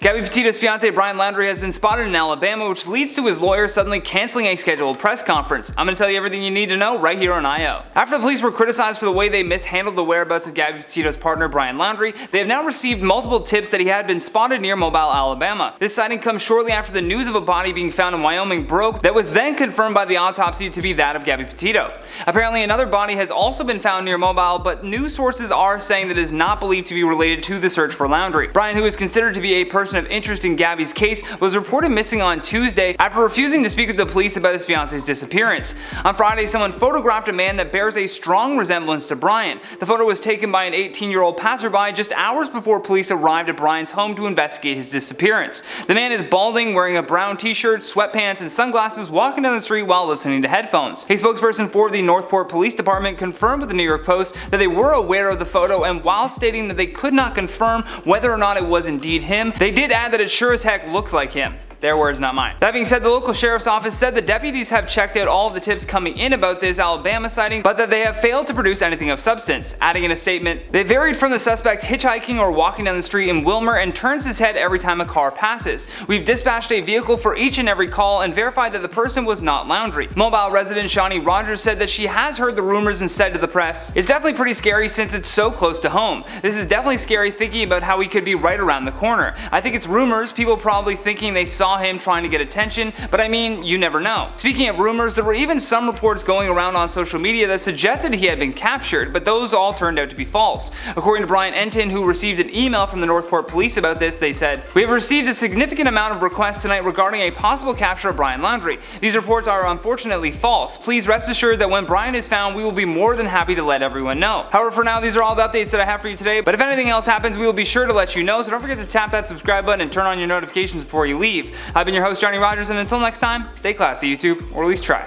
Gabby Petito's fiance Brian Laundrie has been spotted in Alabama, which leads to his lawyer suddenly canceling a scheduled press conference. I'm going to tell you everything you need to know right here on IO. After the police were criticized for the way they mishandled the whereabouts of Gabby Petito's partner Brian Laundrie, they have now received multiple tips that he had been spotted near Mobile, Alabama. This sighting comes shortly after the news of a body being found in Wyoming broke that was then confirmed by the autopsy to be that of Gabby Petito. Apparently another body has also been found near Mobile, but news sources are saying that it is not believed to be related to the search for Laundrie. Brian, who is considered to be a person of interest in Gabby's case, was reported missing on Tuesday after refusing to speak with the police about his fiance's disappearance. On Friday, someone photographed a man that bears a strong resemblance to Brian. The photo was taken by an 18-year-old passerby just hours before police arrived at Brian's home to investigate his disappearance. The man is balding, wearing a brown t-shirt, sweatpants, and sunglasses, walking down the street while listening to headphones. A spokesperson for the Northport Police Department confirmed with the New York Post that they were aware of the photo, and while stating that they could not confirm whether or not it was indeed him, they did add that it sure as heck looks like him. Their words, not mine. That being said, the local sheriff's office said the deputies have checked out all of the tips coming in about this Alabama sighting, but that they have failed to produce anything of substance. Adding in a statement, they varied from the suspect hitchhiking or walking down the street in Wilmer and turns his head every time a car passes. We've dispatched a vehicle for each and every call and verified that the person was not Laundrie. Mobile resident Shawnee Rogers said that she has heard the rumors and said to the press, "It's definitely pretty scary since it's so close to home. This is definitely scary thinking about how he could be right around the corner. I think it's rumors, people probably thinking they saw him trying to get attention, but I mean, you never know." Speaking of rumors, there were even some reports going around on social media that suggested he had been captured, but those all turned out to be false. According to Brian Enton, who received an email from the Northport Police about this, they said, "We have received a significant amount of requests tonight regarding a possible capture of Brian Laundrie. These reports are unfortunately false. Please rest assured that when Brian is found, we will be more than happy to let everyone know." However, for now, these are all the updates that I have for you today, but if anything else happens, we will be sure to let you know, so don't forget to tap that subscribe button and turn on your notifications before you leave. I've been your host, Johnny Rogers, and until next time, stay classy, YouTube, or at least try.